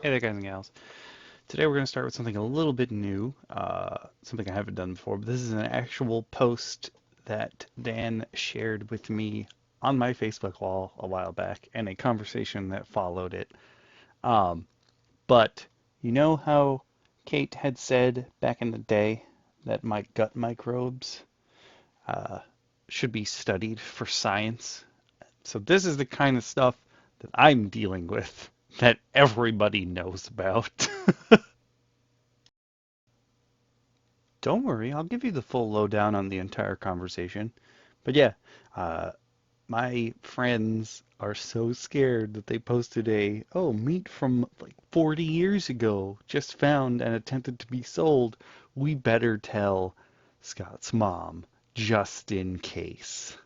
Hey there, guys and gals. Today we're going to start with something a little bit new, something I haven't done before, but this is an actual post that Dan shared with me on my Facebook wall a while back and a conversation that followed it. Um, but you know how Kate had said back in the day that my gut microbes uh, should be studied for science? So this is the kind of stuff that I'm dealing with that everybody knows about. Don't worry, I'll give you the full lowdown on the entire conversation. But yeah, uh, my friends are so scared that they posted meat from like 40 years ago, just found and attempted to be sold. We better tell Scott's mom, just in case.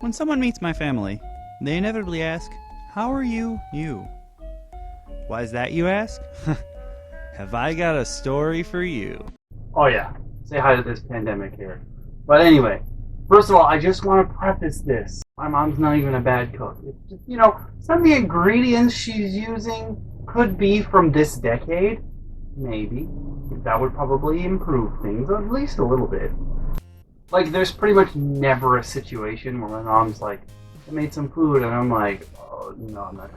When someone meets my family, they inevitably ask, "How are you?" Why is that, you ask? Have I got a story for you? Oh yeah, say hi to this pandemic here. But anyway, first of all, I just want to preface this. My mom's not even a bad cook. It's just, some of the ingredients she's using could be from this decade. Maybe. That would probably improve things, at least a little bit. Like, there's pretty much never a situation where my mom's like, I made some food, and I'm like, oh, no, I'm not.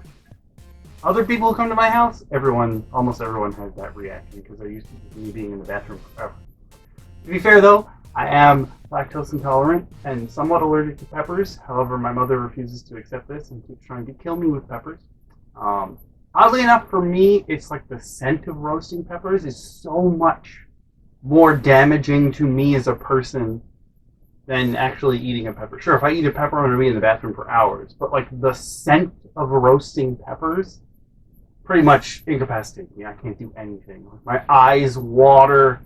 Other people who come to my house, almost everyone has that reaction because they're used to me being in the bathroom forever. To be fair though, I am lactose intolerant and somewhat allergic to peppers. However, my mother refuses to accept this and keeps trying to kill me with peppers. Oddly enough, for me, it's like the scent of roasting peppers is so much more damaging to me as a person than actually eating a pepper. Sure, if I eat a pepper, I'm going to be in the bathroom for hours. But like the scent of roasting peppers pretty much incapacitates me. I can't do anything. My eyes water.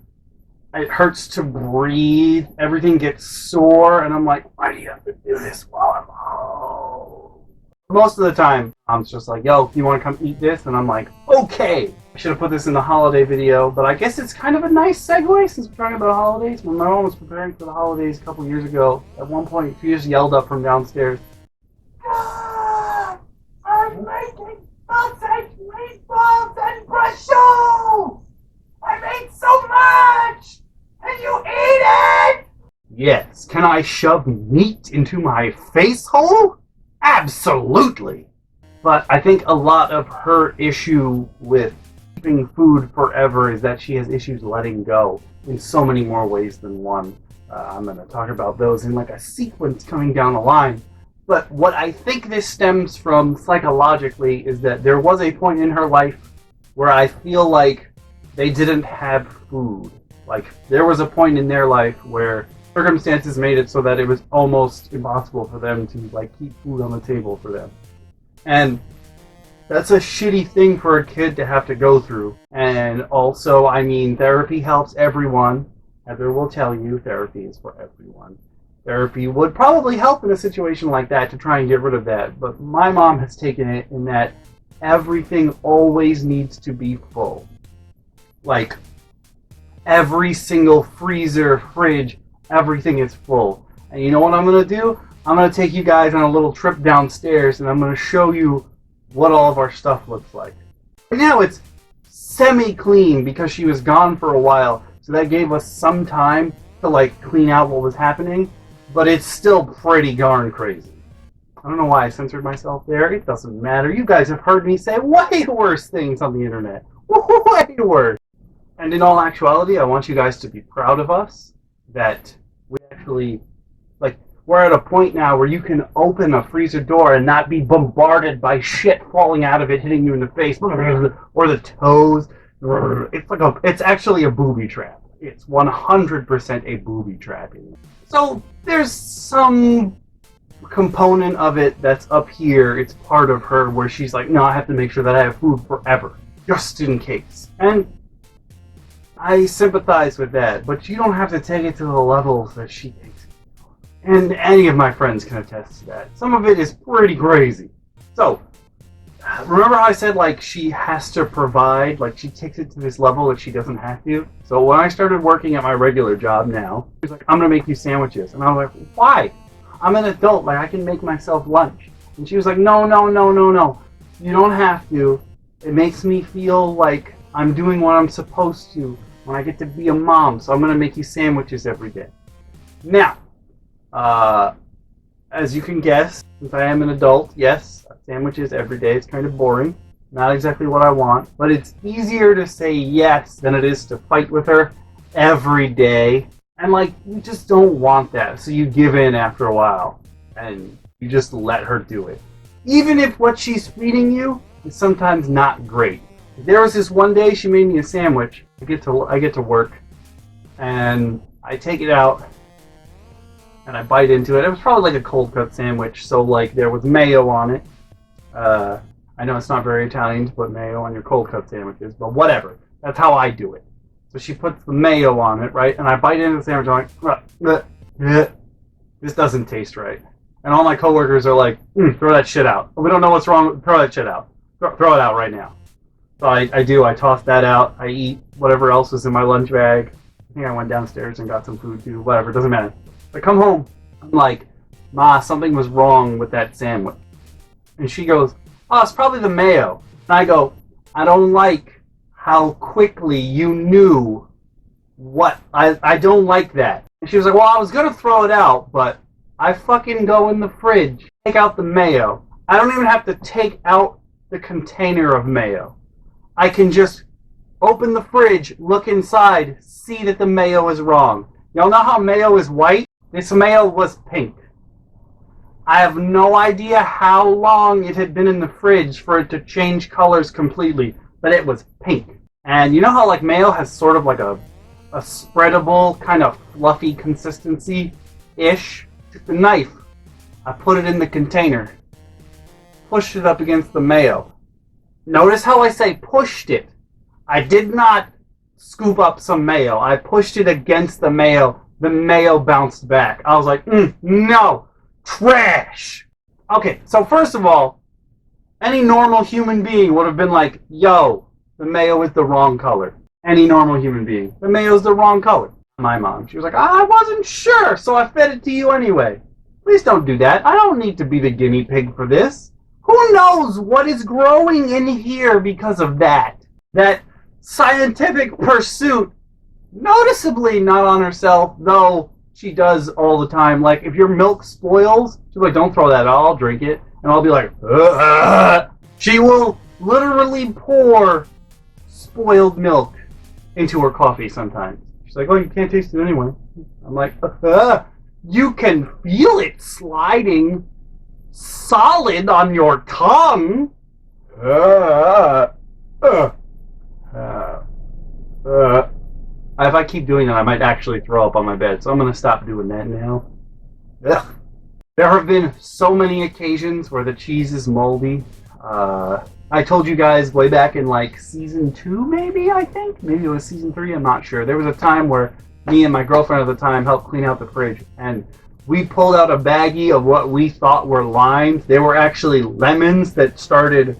It hurts to breathe. Everything gets sore. And I'm like, why do you have to do this while I'm home? Most of the time, I'm just like, yo, you want to come eat this? And I'm like, okay. I should have put this in the holiday video, but I guess it's kind of a nice segue since we're talking about holidays. When my mom was preparing for the holidays a couple years ago, at one point, she just yelled up from downstairs, "Ah, I'm making sausage, meatballs, and prosciutto! I made so much! Can you eat it?" Yes. Can I shove meat into my face hole? Absolutely. But I think a lot of her issue with keeping food forever is that she has issues letting go in so many more ways than one. I'm going to talk about those in like a sequence coming down the line. But what I think this stems from psychologically is that there was a point in her life where I feel like they didn't have food. Like, there was a point in their life where circumstances made it so that it was almost impossible for them to, like, keep food on the table for them. And that's a shitty thing for a kid to have to go through. And also, I mean, therapy helps everyone. Heather will tell you therapy is for everyone. Therapy would probably help in a situation like that to try and get rid of that. But my mom has taken it in that everything always needs to be full. Like, every single freezer, fridge, everything is full. And you know what I'm going to do? I'm going to take you guys on a little trip downstairs and I'm going to show you what all of our stuff looks like. Right now it's semi-clean because she was gone for a while, so that gave us some time to like clean out what was happening, but it's still pretty darn crazy. I don't know why I censored myself there. It doesn't matter. You guys have heard me say way worse things on the internet. Way worse. And in all actuality, I want you guys to be proud of us that we actually, like, we're at a point now where you can open a freezer door and not be bombarded by shit falling out of it, hitting you in the face, or the toes. It's actually a booby trap. It's 100% a booby trap. So there's some component of it that's up here. It's part of her where she's like, no, I have to make sure that I have food forever, just in case. And I sympathize with that, but you don't have to take it to the levels that she takes it. And any of my friends can attest to that. Some of it is pretty crazy. So, remember how I said, like, she has to provide, like, she takes it to this level that she doesn't have to? So when I started working at my regular job now, she's like, I'm going to make you sandwiches. And I was like, why? I'm an adult, like, I can make myself lunch. And she was like, no, no, no, no, no. You don't have to. It makes me feel like I'm doing what I'm supposed to when I get to be a mom, so I'm going to make you sandwiches every day. Now, as you can guess, since I am an adult, yes, sandwiches every day is kind of boring. Not exactly what I want, but it's easier to say yes than it is to fight with her every day. And like, you just don't want that, so you give in after a while, and you just let her do it. Even if what she's feeding you is sometimes not great. There was this one day she made me a sandwich. I get to work, and I take it out, and I bite into it. It was probably like a cold cut sandwich, so like there was mayo on it. I know it's not very Italian to put mayo on your cold cut sandwiches, but whatever. That's how I do it. So she puts the mayo on it, right? And I bite into the sandwich. I'm like, this doesn't taste right. And all my coworkers are like, throw that shit out. We don't know what's wrong. Throw that shit out. Throw it out right now. So I do. I toss that out. I eat whatever else was in my lunch bag. I think I went downstairs and got some food too. Whatever. It doesn't matter. I come home. I'm like, Ma, something was wrong with that sandwich. And she goes, oh, it's probably the mayo. And I go, I don't like how quickly you knew what. I don't like that. And she was like, well, I was going to throw it out, but I fucking go in the fridge, take out the mayo. I don't even have to take out the container of mayo. I can just open the fridge, look inside, see that the mayo is wrong. Y'all know how mayo is white? This mayo was pink. I have no idea how long it had been in the fridge for it to change colors completely, but it was pink. And you know how like mayo has sort of like a spreadable, kind of fluffy consistency-ish? Took the knife, I put it in the container, pushed it up against the mayo. Notice how I say pushed it. I did not scoop up some mayo. I pushed it against the mayo. The mayo bounced back. I was like, no, trash. Okay, so first of all, any normal human being would have been like, yo, the mayo is the wrong color. Any normal human being. The mayo is the wrong color. My mom, she was like, I wasn't sure, so I fed it to you anyway. Please don't do that. I don't need to be the guinea pig for this. Who knows what is growing in here because of that? That scientific pursuit, noticeably not on herself, though she does all the time. Like, if your milk spoils, she's like, don't throw that out, I'll drink it. And I'll be like, ugh. She will literally pour spoiled milk into her coffee sometimes. She's like, oh, you can't taste it anyway. I'm like, you can feel it sliding solid on your tongue. If I keep doing that, I might actually throw up on my bed, so I'm going to stop doing that now. Ugh. There have been so many occasions where the cheese is moldy. I told you guys way back in like season 2, maybe, I think? Maybe it was season 3, I'm not sure. There was a time where me and my girlfriend at the time helped clean out the fridge, and we pulled out a baggie of what we thought were limes. They were actually lemons that started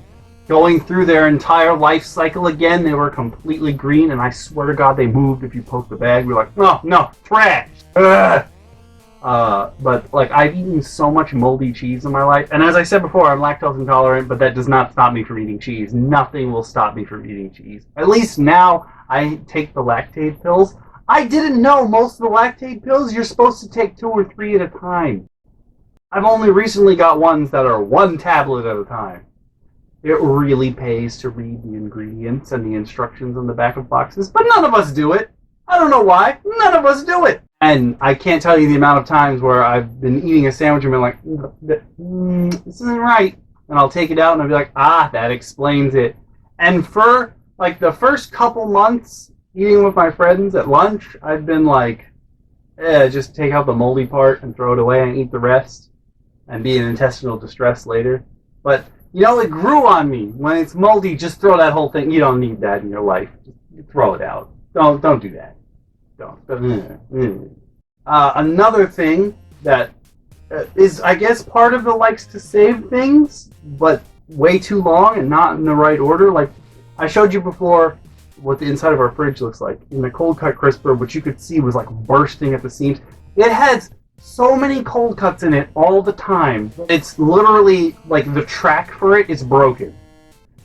going through their entire life cycle again. They were completely green, and I swear to God they moved if you poke the bag. We're like, no, trash! Ugh. But like, I've eaten so much moldy cheese in my life, and as I said before, I'm lactose intolerant, but that does not stop me from eating cheese. Nothing will stop me from eating cheese. At least now I take the lactate pills. I didn't know most of the lactate pills you're supposed to take 2 or 3 at a time. I've only recently got ones that are 1 tablet at a time. It really pays to read the ingredients and the instructions on the back of boxes, but none of us do it. I don't know why. None of us do it. And I can't tell you the amount of times where I've been eating a sandwich and been like, this isn't right. And I'll take it out and I'll be like, that explains it. And for like the first couple months eating with my friends at lunch, I've been like, just take out the moldy part and throw it away and eat the rest and be in intestinal distress later. But, you know, it grew on me. When it's moldy, just throw that whole thing. You don't need that in your life. Just throw it out. Don't do that. Don't. Another thing that is, I guess, part of the likes to save things, but way too long and not in the right order. Like, I showed you before what the inside of our fridge looks like. In the cold cut crisper, which you could see was like bursting at the seams. It has so many cold cuts in it all the time. It's literally like the track for it is broken.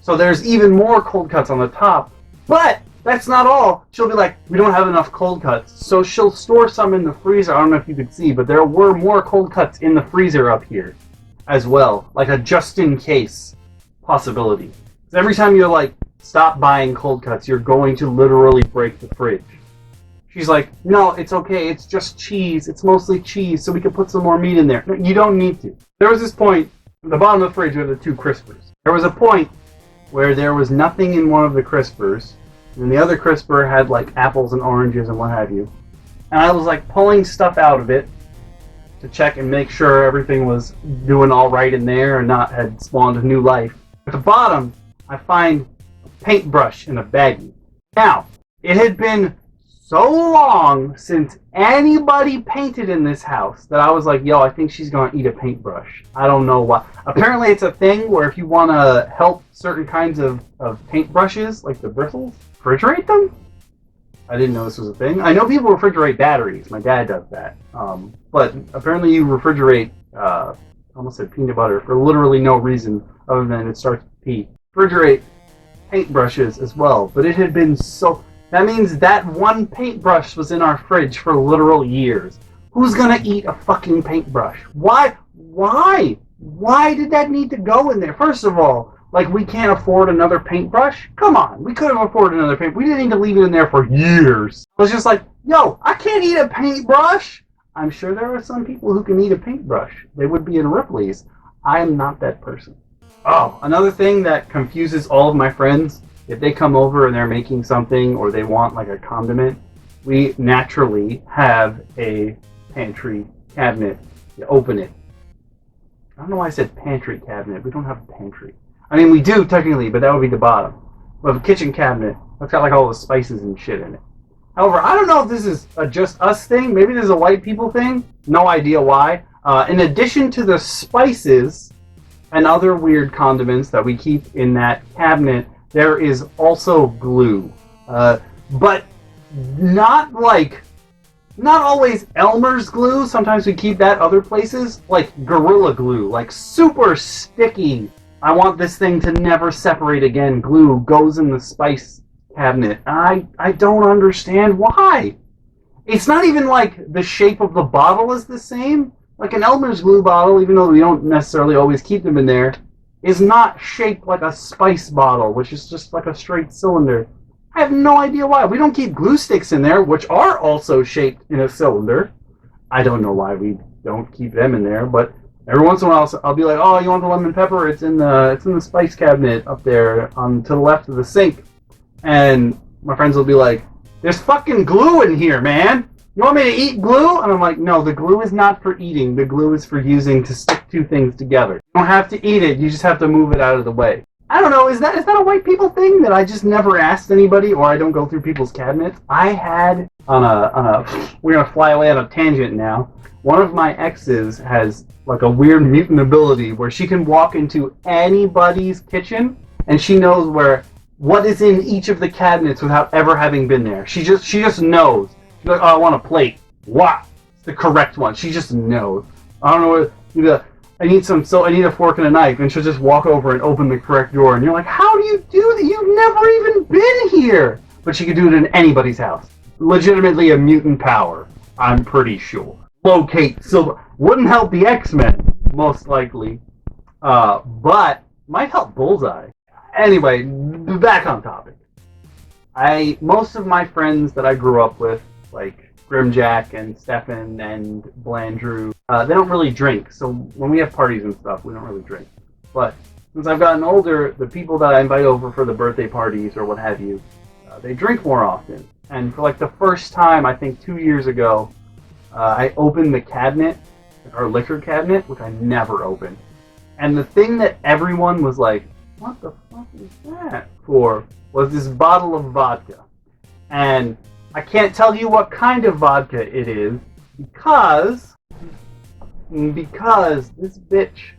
So there's even more cold cuts on the top. But that's not all. She'll be like, we don't have enough cold cuts. So she'll store some in the freezer. I don't know if you could see, but there were more cold cuts in the freezer up here as well. Like a just-in-case possibility. So every time you're like, stop buying cold cuts, you're going to literally break the fridge. She's like, no, it's okay. It's just cheese. It's mostly cheese, so we can put some more meat in there. No, you don't need to. There was this point, at the bottom of the fridge, we have the two crispers. There was a point where there was nothing in one of the crispers, and the other crisper had like apples and oranges and what have you. And I was like pulling stuff out of it to check and make sure everything was doing all right in there and not had spawned a new life. At the bottom, I find a paintbrush in a baggie. Now, it had been so long since anybody painted in this house that I was like, yo, I think she's gonna eat a paintbrush. I don't know why. Apparently it's a thing where if you want to help certain kinds of paintbrushes, like the bristles, refrigerate them? I didn't know this was a thing. I know people refrigerate batteries. My dad does that. But apparently you refrigerate, I almost said peanut butter, for literally no reason other than it starts to pee. Refrigerate paintbrushes as well. But it had been so... That means that one paintbrush was in our fridge for literal years. Who's gonna eat a fucking paintbrush? Why? Why? Why did that need to go in there? First of all, like, we can't afford another paintbrush? Come on, we could have afforded another paint. We didn't need to leave it in there for years. I was just like, yo, I can't eat a paintbrush. I'm sure there are some people who can eat a paintbrush. They would be in Ripley's. I am not that person. Oh, another thing that confuses all of my friends, if they come over and they're making something or they want like a condiment, we naturally have a pantry cabinet. You open it. I don't know why I said pantry cabinet. We don't have a pantry. I mean, we do technically, but that would be the bottom. We have a kitchen cabinet that's got like all the spices and shit in it. However, I don't know if this is a just us thing. Maybe this is a white people thing. No idea why. In addition to the spices and other weird condiments that we keep in that cabinet, there is also glue. But not always Elmer's glue. Sometimes we keep that other places. Like Gorilla Glue. Like super sticky. I want this thing to never separate again. Glue goes in the spice cabinet. I don't understand why. It's not even like the shape of the bottle is the same. Like an Elmer's glue bottle, even though we don't necessarily always keep them in there, is not shaped like a spice bottle, which is just like a straight cylinder. I have no idea why. We don't keep glue sticks in there, which are also shaped in a cylinder. I don't know why we don't keep them in there, but every once in a while I'll be like, oh, you want the lemon pepper? It's in the spice cabinet up there to the left of the sink. And my friends will be like, there's fucking glue in here, man. You want me to eat glue? And I'm like, no, the glue is not for eating. The glue is for using to stick two things together. You don't have to eat it. You just have to move it out of the way. I don't know. Is that a white people thing that I just never asked anybody, or I don't go through people's cabinets? I had we're gonna fly away on a tangent now. One of my exes has like a weird mutant ability where she can walk into anybody's kitchen and she knows what is in each of the cabinets without ever having been there. She just knows. She's like, oh, I want a plate. Wow, it's the correct one. She just knows. I don't know what. I need a fork and a knife, and she'll just walk over and open the correct door, and you're like, how do you do that? You've never even been here. But she could do it in anybody's house. Legitimately a mutant power, I'm pretty sure. Locate silver. Wouldn't help the X-Men, most likely. But might help Bullseye. Anyway, back on topic. Most of my friends that I grew up with, like Grimjack and Stefan and Blandrew, they don't really drink. So when we have parties and stuff, we don't really drink. But since I've gotten older, the people that I invite over for the birthday parties or what have you, they drink more often. And for like the first time, I think 2 years ago, I opened the cabinet, our liquor cabinet, which I never opened. And the thing that everyone was like, what the fuck is that for, was this bottle of vodka. And I can't tell you what kind of vodka it is because this bitch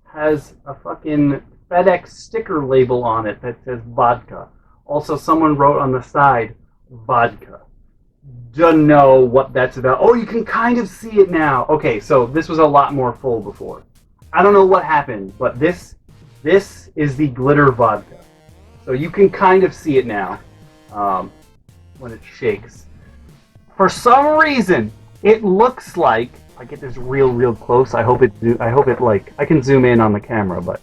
has a fucking FedEx sticker label on it that says vodka. Also, someone wrote on the side, vodka. don't know what that's about. Oh, you can kind of see it now. Okay, so this was a lot more full before. I don't know what happened, but this is the glitter vodka. So you can kind of see it now when it shakes. For some reason, it looks like I get this real close. I hope it like I can zoom in on the camera, but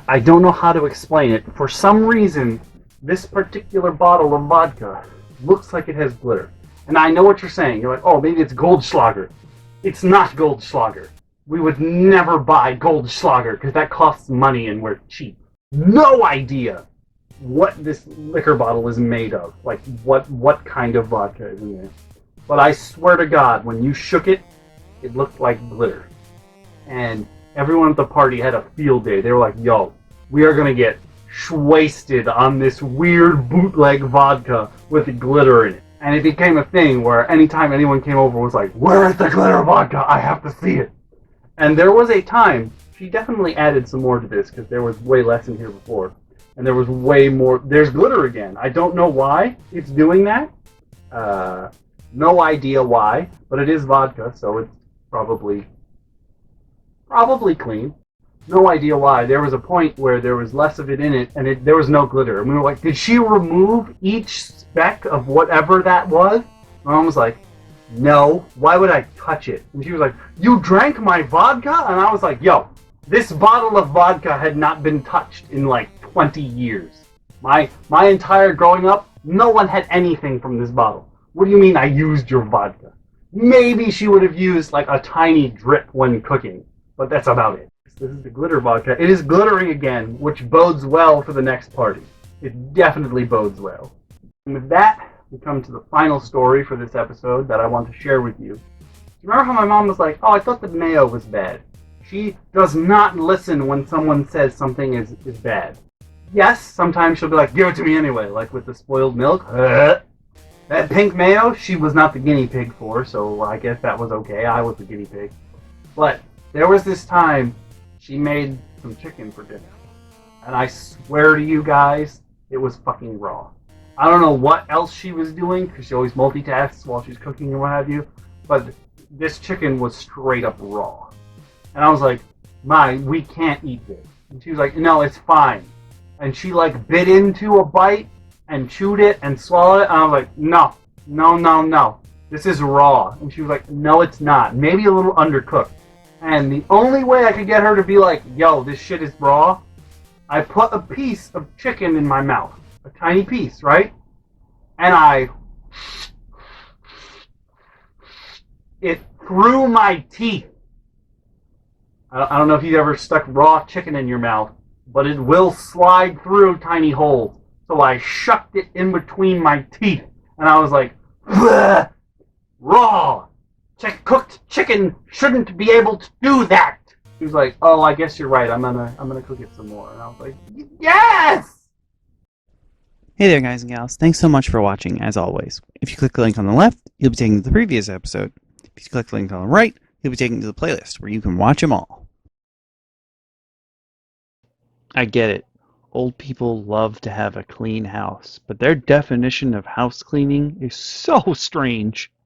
I don't know how to explain it. For some reason, this particular bottle of vodka looks like it has glitter. And I know what you're saying. You're like, oh, maybe it's Goldschlager. It's not Goldschlager. We would never buy Goldschlager because that costs money and we're cheap. No idea what this liquor bottle is made of. Like, what kind of vodka is in there. But I swear to God, when you shook it, it looked like glitter. And everyone at the party had a field day. They were like, yo, we are going to get wasted on this weird bootleg vodka with glitter in it. And it became a thing where anytime anyone came over was like, where is the glitter vodka? I have to see it. And there was a time, she definitely added some more to this because there was way less in here before. And there was way more. There's glitter again. I don't know why it's doing that. No idea why, but it is vodka, so it's probably clean. No idea why. There was a point where there was less of it in it, and there was no glitter. And we were like, did she remove each speck of whatever that was? My mom was like, no. Why would I touch it? And she was like, you drank my vodka? And I was like, yo, this bottle of vodka had not been touched in like 20 years. My entire growing up, no one had anything from this bottle. What do you mean I used your vodka? Maybe she would have used like a tiny drip when cooking, but that's about it. This is the glitter vodka. It is glittering again, which bodes well for the next party. It definitely bodes well. And with that, we come to the final story for this episode that I want to share with you. Remember how my mom was like, oh, I thought the mayo was bad. She does not listen when someone says something is bad. Yes, sometimes she'll be like, give it to me anyway, like with the spoiled milk. That pink mayo, she was not the guinea pig for, so I guess that was okay. I was the guinea pig. But there was this time she made some chicken for dinner. And I swear to you guys, it was fucking raw. I don't know what else she was doing, because she always multitasks while she's cooking and what have you, but this chicken was straight up raw. And I was like, Ma, we can't eat this. And she was like, no, it's fine. And she like bit into a bite and chewed it and swallowed it, and I was like, no. This is raw. And she was like, no, it's not. Maybe a little undercooked. And the only way I could get her to be like, yo, this shit is raw, I put a piece of chicken in my mouth. A tiny piece, right? And it through my teeth. I don't know if you've ever stuck raw chicken in your mouth, but it will slide through tiny holes. So I shucked it in between my teeth, and I was like, raw! Cooked chicken shouldn't be able to do that! He was like, oh, I guess you're right, I'm gonna cook it some more. And I was like, yes! Hey there, guys and gals. Thanks so much for watching, as always. If you click the link on the left, you'll be taken to the previous episode. If you click the link on the right, you'll be taken to the playlist, where you can watch them all. I get it. Old people love to have a clean house, but their definition of house cleaning is so strange.